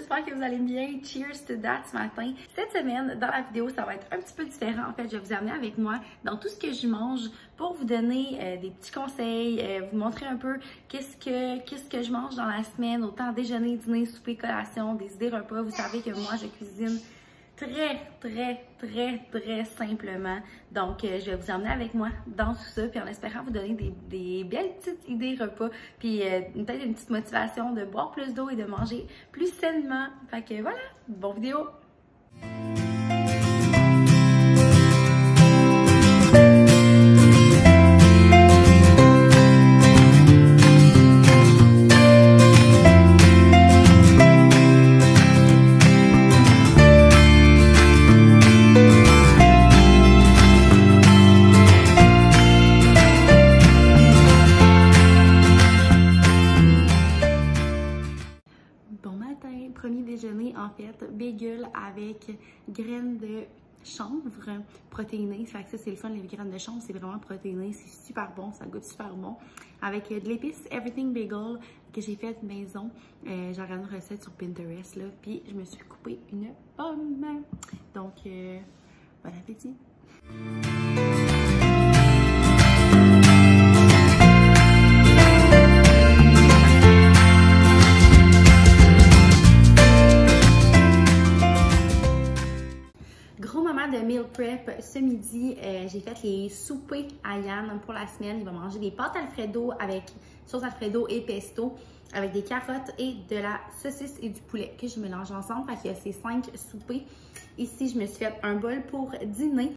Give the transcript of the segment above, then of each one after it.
j'espère que vous allez bien. Cheers to that ce matin. Cette semaine, dans la vidéo, ça va être un petit peu différent. En fait, je vais vous amener avec moi dans tout ce que je mange pour vous donner des petits conseils, vous montrer un peu qu'est-ce que je mange dans la semaine, autant déjeuner, dîner, souper, collation, des idées repas. Vous savez que moi, je cuisine très simplement. Donc, je vais vous emmener avec moi dans tout ça, puis en espérant vous donner des belles petites idées repas, puis peut-être une petite motivation de boire plus d'eau et de manger plus sainement. Fait que voilà, bonne vidéo! Premier déjeuner, en fait, bagel avec graines de chanvre protéinées. Fait que ça, c'est le fun, les graines de chanvre, c'est vraiment protéiné, c'est super bon, ça goûte super bon. Avec de l'épice Everything Bagel que j'ai fait maison. J'ai regardé une recette sur Pinterest, là, puis je me suis coupé une pomme. Donc, bon appétit! De meal prep ce midi, j'ai fait les soupers à Yann pour la semaine. Il va manger des pâtes Alfredo avec sauce Alfredo et pesto avec des carottes et de la saucisse et du poulet que je mélange ensemble. Fait qu'il y a ces 5 soupers. Ici, je me suis fait un bol pour dîner.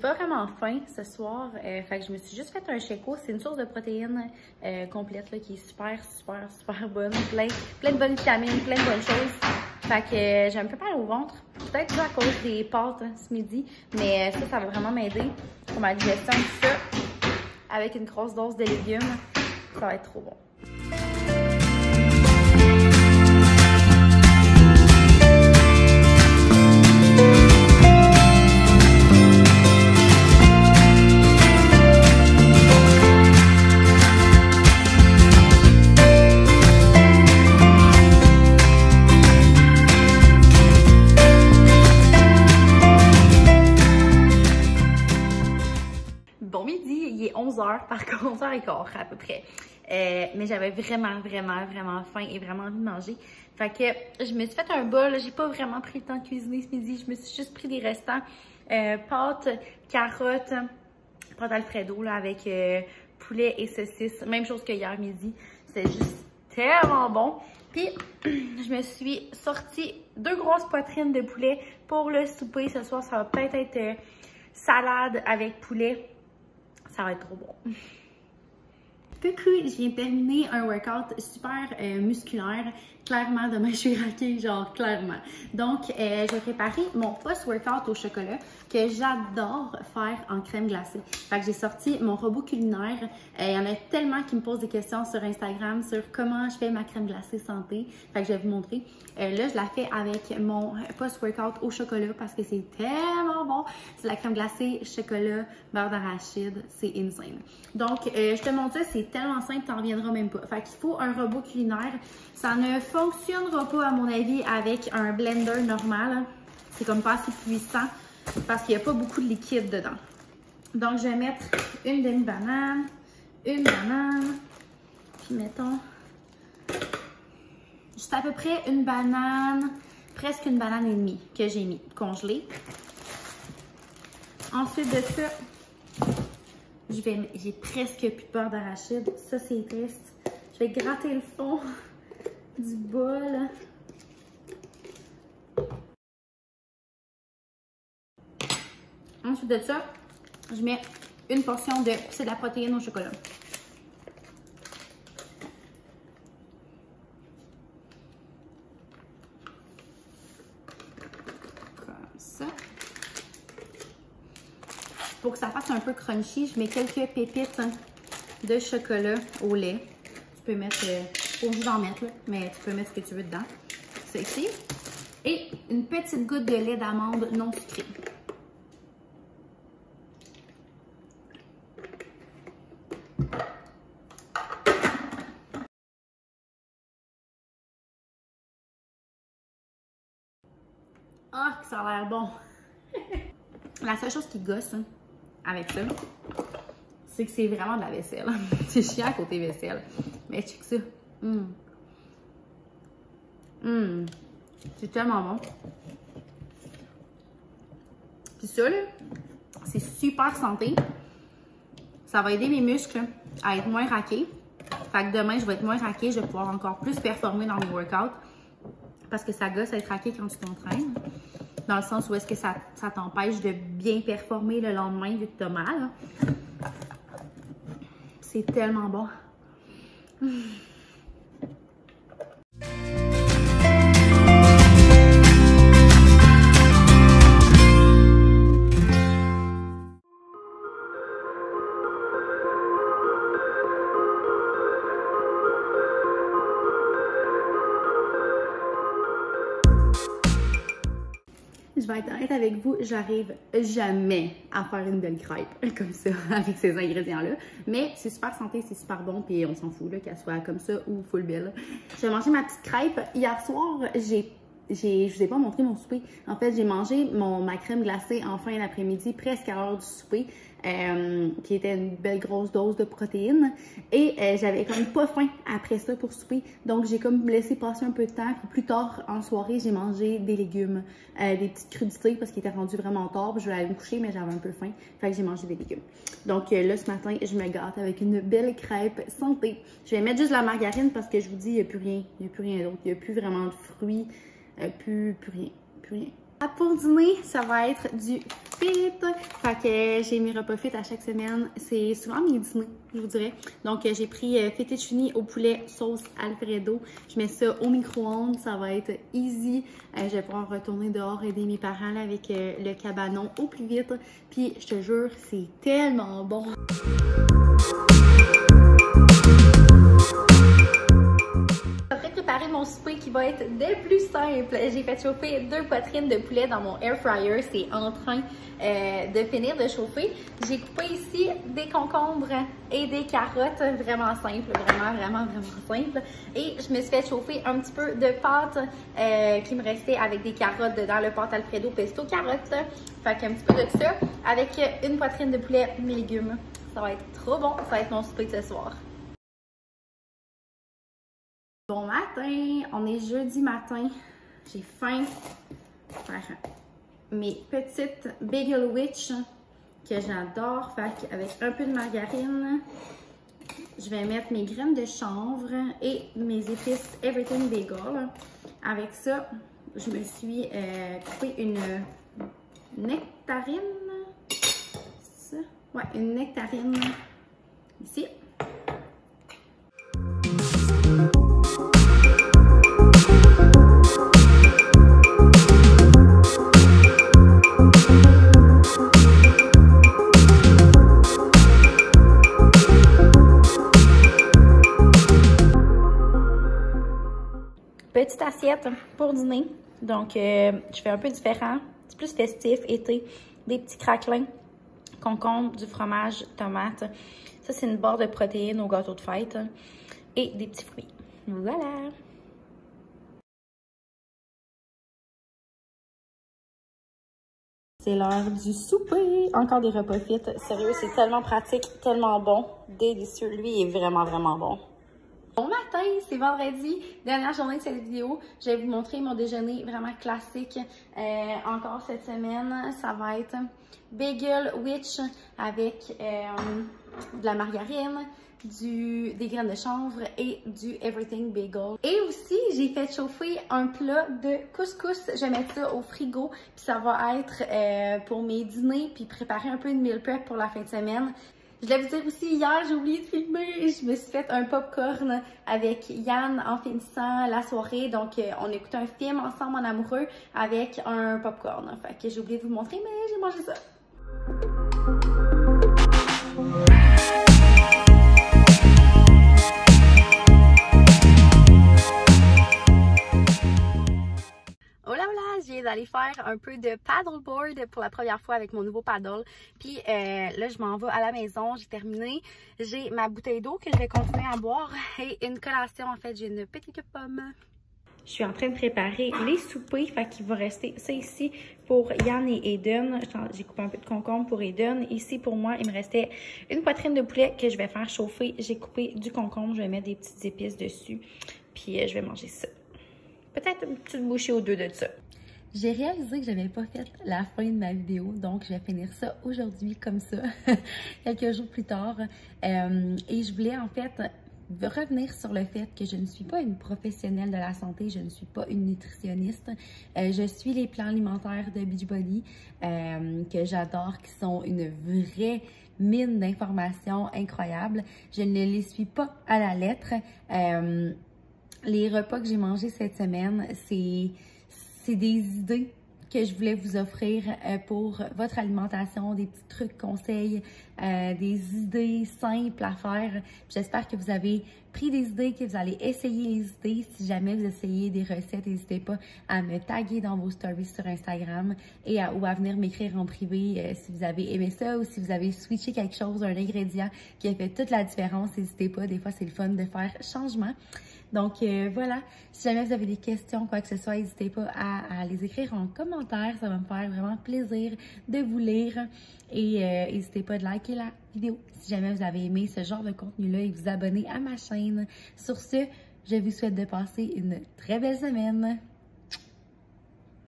Pas vraiment faim ce soir, fait que je me suis juste fait un Sheco. C'est une source de protéines complète là, qui est super bonne, plein de bonnes vitamines, plein de bonnes choses. Fait que j'ai un peu mal au ventre, peut-être à cause des pâtes ce midi, mais ça va vraiment m'aider pour ma digestion, tout ça, avec une grosse dose de légumes, ça va être trop bon. Bon midi, il est 11h, par contre, 11h15 à peu près. Mais j'avais vraiment faim et vraiment envie de manger. Fait que je me suis fait un bol, j'ai pas vraiment pris le temps de cuisiner ce midi, je me suis juste pris des restants. Pâtes, carottes, pâte Alfredo là, avec poulet et saucisse. Même chose que hier midi. C'était juste tellement bon. Puis, je me suis sorti 2 grosses poitrines de poulet pour le souper. Ce soir, ça va peut-être être salade avec poulet. Ça va être trop bon. Coucou, je viens de terminer un workout super musculaire. Clairement, demain, je suis raquée, genre clairement. Donc, je vais préparer mon post-workout au chocolat que j'adore faire en crème glacée. Fait que j'ai sorti mon robot culinaire. Il y en a tellement qui me posent des questions sur Instagram sur comment je fais ma crème glacée santé. Fait que je vais vous montrer. Là, je la fais avec mon post-workout au chocolat parce que c'est tellement bon. C'est la crème glacée, chocolat, beurre d'arachide. C'est insane. Donc, je te montre ça, c'est tellement simple, t'en reviendras même pas. Fait qu'il faut un robot culinaire. Ça ne fonctionnera pas, à mon avis, avec un blender normal. C'est comme pas assez puissant parce qu'il n'y a pas beaucoup de liquide dedans. Donc, je vais mettre une demi-banane, une banane, puis mettons juste à peu près une banane, presque une banane et demie que j'ai mis congelée. Ensuite de ça, j'ai presque plus de beurre d'arachide. Ça, c'est triste. Je vais gratter le fond du bol. Ensuite de ça, je mets une portion de, c'est de la protéine au chocolat. Comme ça. Pour que ça fasse c'est un peu crunchy, je mets quelques pépites de chocolat au lait. Tu peux mettre, pas obligé d'en mettre, là, mais tu peux mettre ce que tu veux dedans. Sexy. Et une petite goutte de lait d'amande non sucré. Ah, que ça a l'air bon! La seule chose qui gosse avec ça, c'est que c'est vraiment de la vaisselle. C'est chiant à côté vaisselle. Mais check ça. C'est tellement bon. Puis ça, là, c'est super santé. Ça va aider mes muscles à être moins raqués. Fait que demain, je vais être moins raquée. Je vais pouvoir encore plus performer dans mes workouts. Parce que ça gosse à être raqué quand tu t'entraînes. Dans le sens où est-ce que ça t'empêche de bien performer le lendemain vu que t'as mal. C'est tellement bon. Je vais être honnête avec vous, j'arrive jamais à faire une belle crêpe comme ça, avec ces ingrédients-là. Mais c'est super santé, c'est super bon, puis on s'en fout qu'elle soit comme ça ou full belle. Je vais manger ma petite crêpe. Hier soir, je vous ai pas montré mon souper. En fait, j'ai mangé ma crème glacée en fin d'après-midi, presque à l'heure du souper, qui était une belle grosse dose de protéines. Et j'avais comme pas faim après ça pour souper. Donc, j'ai comme laissé passer un peu de temps. Puis plus tard, en soirée, j'ai mangé des légumes, des petites crudités parce qu'il était rendu vraiment tard. Puis je voulais aller me coucher, mais j'avais un peu faim. Fait que j'ai mangé des légumes. Donc là, ce matin, je me gâte avec une belle crêpe santé. Je vais mettre juste de la margarine parce que je vous dis, il n'y a plus rien. Il n'y a plus rien d'autre. Il n'y a plus vraiment de fruits. Plus rien. Pour dîner, ça va être du fit. Fait que j'ai mes repas fit à chaque semaine. C'est souvent mes dîners, je vous dirais. Donc, j'ai pris fettuccine au poulet sauce Alfredo. Je mets ça au micro-ondes. Ça va être easy. Je vais pouvoir retourner dehors aider mes parents là, avec le cabanon au plus vite. Puis, je te jure, c'est tellement bon. Préparer mon souper qui va être de plus simple. J'ai fait chauffer 2 poitrines de poulet dans mon air fryer. C'est en train de finir de chauffer. J'ai coupé ici des concombres et des carottes. Vraiment simple, vraiment simple. Et je me suis fait chauffer un petit peu de pâte qui me restait avec des carottes dedans, le pâte Alfredo pesto carottes. Fait qu'un petit peu de ça avec une poitrine de poulet, mes légumes. Ça va être trop bon. Ça va être mon souper de ce soir. Bon matin, on est jeudi matin, j'ai faim. Mes petites Bagel Witch que j'adore, avec un peu de margarine, je vais mettre mes graines de chanvre et mes épices Everything Bagel. Avec ça, je me suis coupé une nectarine, c'est ça? Ouais, une nectarine ici. Petite assiette pour dîner. Donc, je fais un peu différent. C'est plus festif, été. Des petits craquelins, concombres, du fromage, tomate. Ça, c'est une barre de protéines au gâteau de fête. Et des petits fruits. Voilà! C'est l'heure du souper. Encore des repas fit. Sérieux, c'est tellement pratique, tellement bon. Délicieux. Lui, il est vraiment bon. Bon matin, c'est vendredi, dernière journée de cette vidéo. Je vais vous montrer mon déjeuner vraiment classique. Encore cette semaine, ça va être Bagel Witch avec de la margarine, des graines de chanvre et du Everything Bagel. Et aussi, j'ai fait chauffer un plat de couscous. Je vais mettre ça au frigo, puis ça va être pour mes dîners, puis préparer un peu de meal prep pour la fin de semaine. Je voulais vous dire aussi, hier, j'ai oublié de filmer. Je me suis fait un popcorn avec Yann en finissant la soirée. Donc, on écoutait un film ensemble en amoureux avec un popcorn. Fait que j'ai oublié de vous montrer, mais j'ai mangé ça. allée faire un peu de paddleboard pour la première fois avec mon nouveau paddle. Puis là, je m'en vais à la maison, j'ai terminé. J'ai ma bouteille d'eau que je vais continuer à boire et une collation. En fait, j'ai une petite pomme. Je suis en train de préparer les soupers, fait qu'il va rester ça ici pour Yann et Eden. J'ai coupé un peu de concombre pour Eden. Ici, pour moi, il me restait une poitrine de poulet que je vais faire chauffer. J'ai coupé du concombre, je vais mettre des petites épices dessus, puis je vais manger ça. Peut-être une petite bouchée ou deux de ça. J'ai réalisé que j'avais pas fait la fin de ma vidéo, donc je vais finir ça aujourd'hui comme ça, quelques jours plus tard. Et je voulais en fait revenir sur le fait que je ne suis pas une professionnelle de la santé, je ne suis pas une nutritionniste. Je suis les plans alimentaires de Beachbody que j'adore, qui sont une vraie mine d'informations incroyables. Je ne les suis pas à la lettre. Les repas que j'ai mangés cette semaine, c'est des idées que je voulais vous offrir pour votre alimentation, des petits trucs, conseils, des idées simples à faire. J'espère que vous avez pris des idées, que vous allez essayer les idées. Si jamais vous essayez des recettes, n'hésitez pas à me taguer dans vos stories sur Instagram ou à venir m'écrire en privé si vous avez aimé ça ou si vous avez switché quelque chose, un ingrédient qui a fait toute la différence. N'hésitez pas, des fois c'est le fun de faire changement. Donc voilà, si jamais vous avez des questions, quoi que ce soit, n'hésitez pas à les écrire en commentaire. Ça va me faire vraiment plaisir de vous lire. Et n'hésitez pas de liker la vidéo si jamais vous avez aimé ce genre de contenu-là et vous abonner à ma chaîne. Sur ce, je vous souhaite de passer une très belle semaine.